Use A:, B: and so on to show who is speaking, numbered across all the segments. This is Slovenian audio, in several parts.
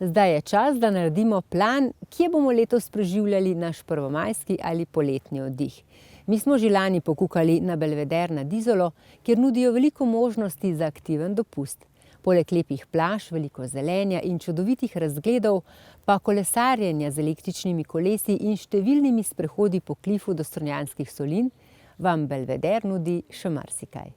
A: Zdaj je čas, da naredimo plan, kje bomo letos preživljali naš prvomajski ali poletni oddih. Mi smo že lani pokukali na Belvedere nad Izolo, kjer nudijo veliko možnosti za aktiven dopust. Poleg lepih plaž, veliko zelenja in čudovitih razgledov, pa kolesarjenja z električnimi kolesi in številnimi sprehodi po klifu do Strunjanskih solin, vam Belvedere nudi še marsikaj.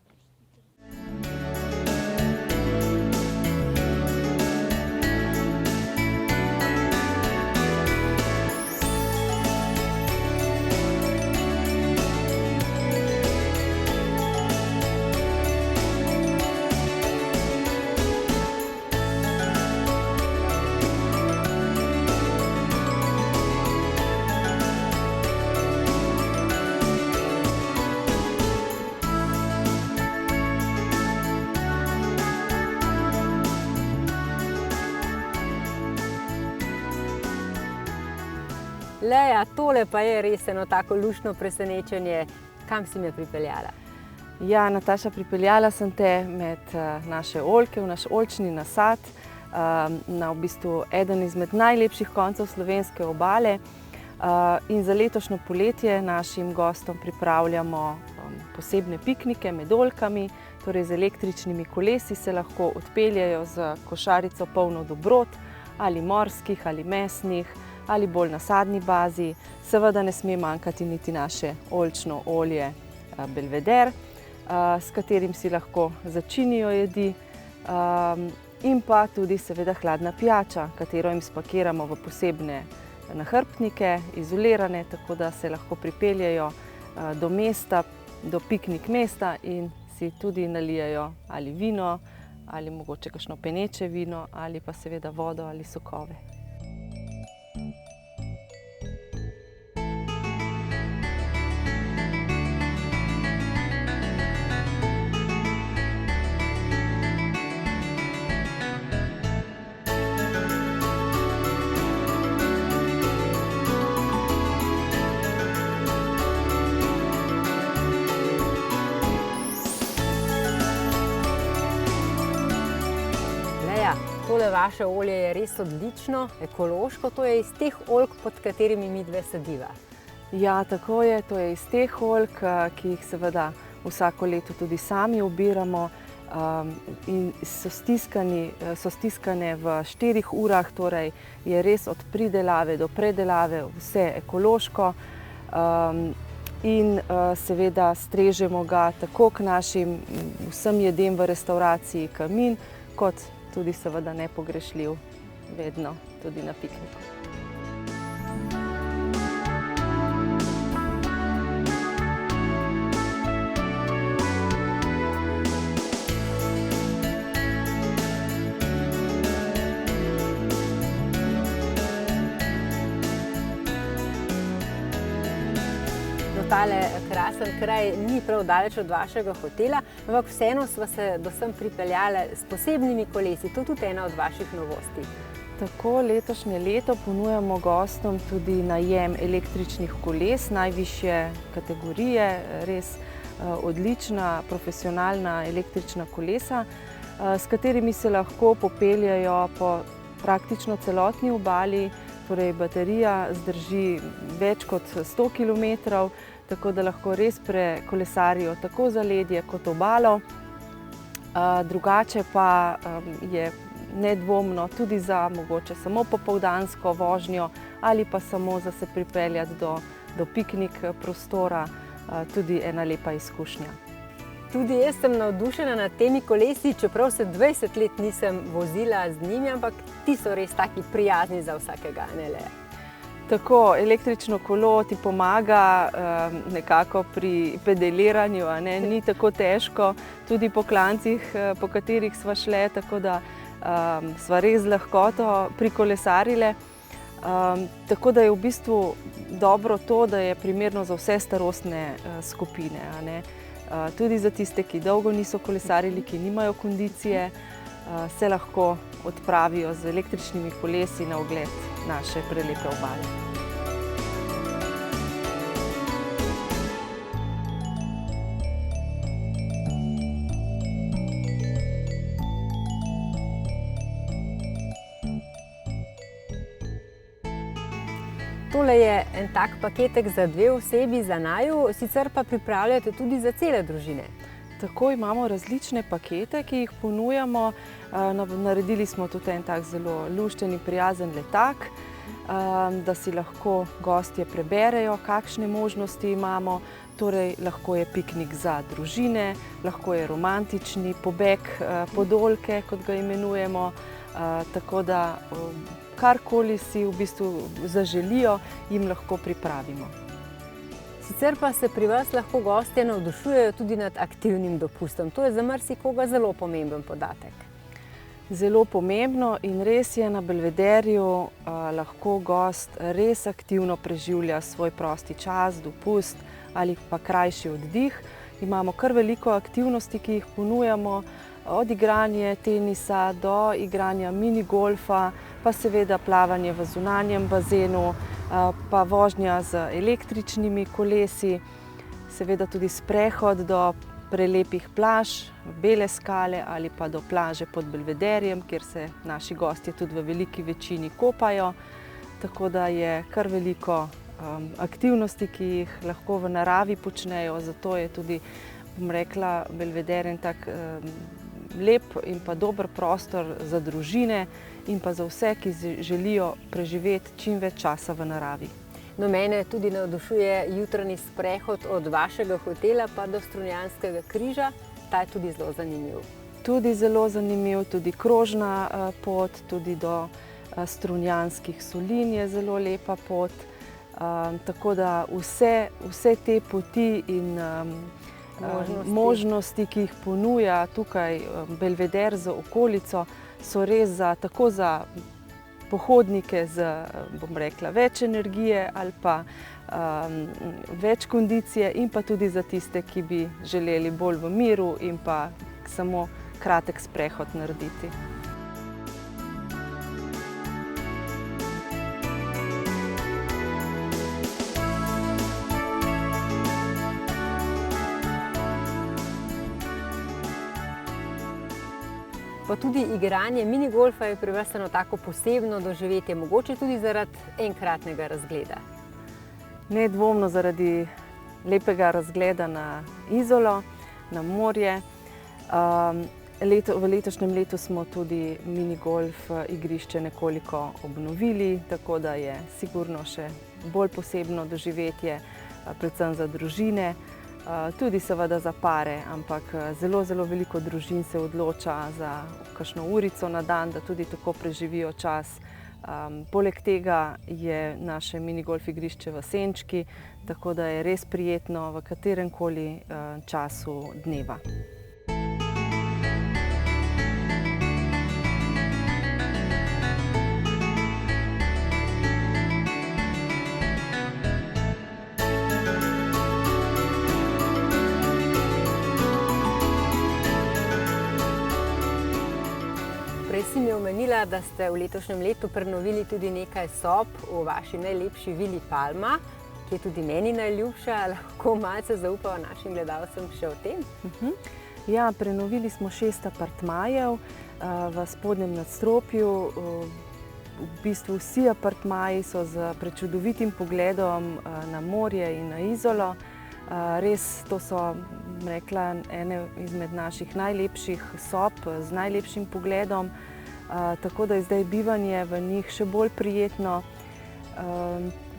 A: Leja, tole pa je res eno tako luštno presenečenje. Kam si me pripeljala?
B: Ja, Nataša, pripeljala sem te med naše oljke, v naš oljčni nasad, na v bistvu eden izmed najlepših koncev slovenske obale. In za letošnjo poletje našim gostom pripravljamo posebne piknike med oljkami, torej z električnimi kolesi se lahko odpeljejo z košarico polno dobrot, ali morskih, ali mesnih, ali bolj na sadni bazi. Seveda ne sme manjkati niti naše oljčno olje Belvedere, s katerim si lahko začinijo jedi, in pa tudi seveda hladna pijača, katero jim spakiramo v posebne nahrbtnike, izolirane, tako da se lahko pripeljejo do mesta, do piknik mesta in si tudi nalijejo ali vino, ali mogoče kakšno peneče vino, ali pa seveda vodo ali sokove.
A: Tole vaše olje je res odlično, ekološko, to je iz teh oljk, pod katerimi midve sediva.
B: Ja, tako je, to je iz teh oljk, ki jih seveda vsako leto tudi sami obiramo, in so stiskane v 4 urah, torej je res od pridelave do predelave vse ekološko, in seveda strežemo ga tako k našim vsem jedem v restavraciji Kamin, kot tudi seveda nepogrešljiv vedno tudi na pikniku.
A: Tale krasen kraj ni prav daleč od vašega hotela, ampak vseeno sva se do sem pripeljala s posebnimi kolesi. To je tudi ena od vaših novosti.
B: Tako letošnje leto ponujamo gostom tudi najem električnih koles najvišje kategorije, res odlična, profesionalna električna kolesa, s katerimi se lahko popeljajo po praktično celotni obali, torej baterija zdrži več kot 100 kilometrov, tako da lahko res prekolesarijo tako zaledje kot obalo. Drugače pa je nedvomno tudi za mogoče samo popoldansko vožnjo ali pa samo za se pripeljati do piknik prostora, tudi ena lepa izkušnja.
A: Tudi jaz sem navdušena nad temi kolesi, čeprav se 20 let nisem vozila z njimi, ampak ti so res taki prijazni za vsakega, ne le?
B: Tako, električno kolo ti pomaga nekako pri pedaliranju, ni tako težko, tudi po klancih, po katerih sva šle, tako da sva res z lahkoto prikolesarile. Tako da je v bistvu dobro to, da je primerno za vse starostne skupine. Tudi za tiste, ki dolgo niso kolesarili, ki nimajo kondicije, se lahko odpravijo z električnimi kolesi na ogled naše prelepe obale.
A: Tole je en tak paketek za 2 osebi, za naju, sicer pa pripravljate tudi za cele družine.
B: Tako imamo različne pakete, ki jih ponujamo. Naredili smo tudi en tak zelo lušten in prijazen letak, da si lahko gostje preberejo, kakšne možnosti imamo. Torej, lahko je piknik za družine, lahko je romantični pobeg pod oljke, kot ga imenujemo. Tako da karkoli si v bistvu zaželijo, jim lahko pripravimo.
A: Sicer pa se pri vas lahko gostje navdušujejo tudi nad aktivnim dopustom. To je za marsikoga zelo pomemben podatek.
B: Zelo pomembno in res je, na Belvederju lahko gost res aktivno preživlja svoj prosti čas, dopust ali pa krajši oddih. Imamo kar veliko aktivnosti, ki jih ponujamo, od igranja tenisa do igranja minigolfa, pa seveda plavanje v zunanjem bazenu, pa vožnja z električnimi kolesi, seveda tudi sprehod do prelepih plaž, Bele skale ali pa do plaže pod Belvederjem, kjer se naši gostje tudi v veliki večini kopajo. Tako da je kar veliko aktivnosti, ki jih lahko v naravi počnejo, zato je tudi, bom rekla, Belveder en tak lep in pa dober prostor za družine in pa za vse, ki želijo preživeti čim več časa v naravi.
A: No, mene tudi navdušuje jutranji sprehod od vašega hotela pa do Strunjanskega križa. Ta je tudi zelo zanimiv.
B: Tudi zelo zanimiv, tudi krožna pot, tudi do Strunjanskih solin je zelo lepa pot. Tako da vse te poti in možnosti, ki jih ponuja tukaj Belveder z okolico, so res tako za pohodnike z, bom rekla, več energije ali pa več kondicije in pa tudi za tiste, ki bi želeli bolj v miru in pa samo kratek sprehod narediti.
A: Pa tudi igranje minigolfa je pri vas eno tako posebno doživetje, mogoče tudi zaradi enkratnega razgleda.
B: Nedvomno zaradi lepega razgleda na Izolo, na morje. V letošnjem letu smo tudi minigolf igrišče nekoliko obnovili, tako da je sigurno še bolj posebno doživetje, predvsem za družine. Tudi seveda za pare, ampak zelo veliko družin se odloča za kakšno urico na dan, da tudi tako preživijo čas. Poleg tega je naše minigolf igrišče v senčki, tako da je res prijetno v kateremkoli času dneva.
A: Prej si mi omenila, da ste v letošnjem letu prenovili tudi nekaj sob v vaši najlepši vili Palma, ki je tudi meni najljubša. Lahko malce zaupava našim gledalcem še o tem?
B: Ja, prenovili smo 6 apartmajev v spodnjem nadstropju. V bistvu vsi apartmaji so z prečudovitim pogledom na morje in na Izolo. Res, to so, rekla, ene izmed naših najlepših sob z najlepšim pogledom, tako da je zdaj bivanje v njih še bolj prijetno.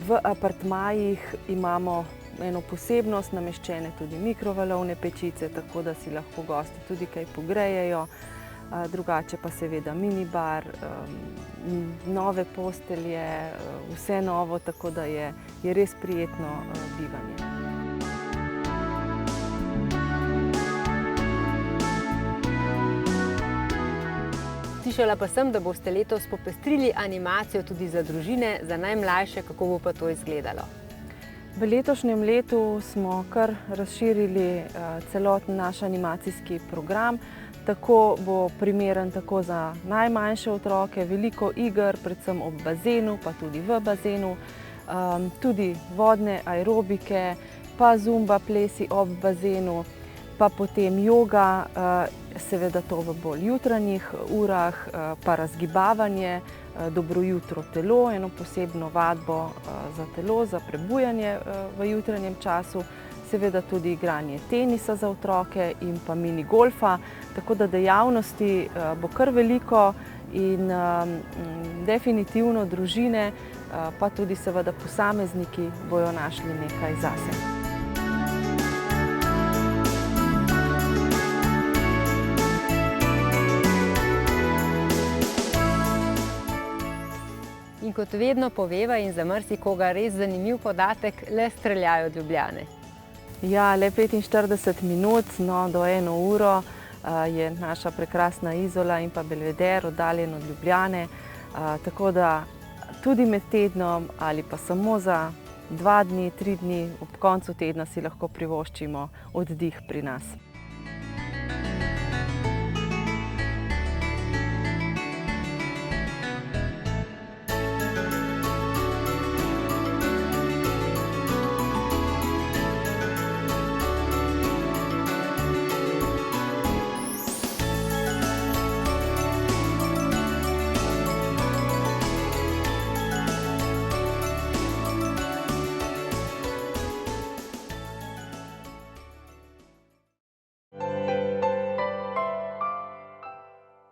B: V apartmajih imamo eno posebnost, nameščene tudi mikrovalovne pečice, tako da si lahko gosti tudi kaj pogrejejo. Drugače pa seveda minibar, nove postelje, vse novo, tako da je res prijetno bivanje.
A: Slišala pa sem, da boste letos popestrili animacijo tudi za družine, za najmlajše. Kako bo pa to izgledalo?
B: V letošnjem letu smo kar razširili celoten naš animacijski program. Tako bo primeren tako za najmanjše otroke, veliko iger, predvsem ob bazenu, pa tudi v bazenu, tudi vodne aerobike, pa zumba plesi ob bazenu. pa potem joga, seveda to v bolj jutranjih urah, pa razgibavanje, dobro jutro telo, eno posebno vadbo za telo, za prebujanje v jutranjem času, seveda tudi igranje tenisa za otroke in pa mini golfa, tako da dejavnosti bo kar veliko in definitivno družine, pa tudi seveda posamezniki bojo našli nekaj zase.
A: In kot vedno poveva in za marsikoga res zanimiv podatek, le streljajo od Ljubljane.
B: Ja, le 45 minut, no, do 1 uro je naša prekrasna Izola in pa Belveder oddaljen od Ljubljane, tako da tudi med tednom ali pa samo za 2 dni, 3 dni ob koncu tedna si lahko privoščimo oddih pri nas.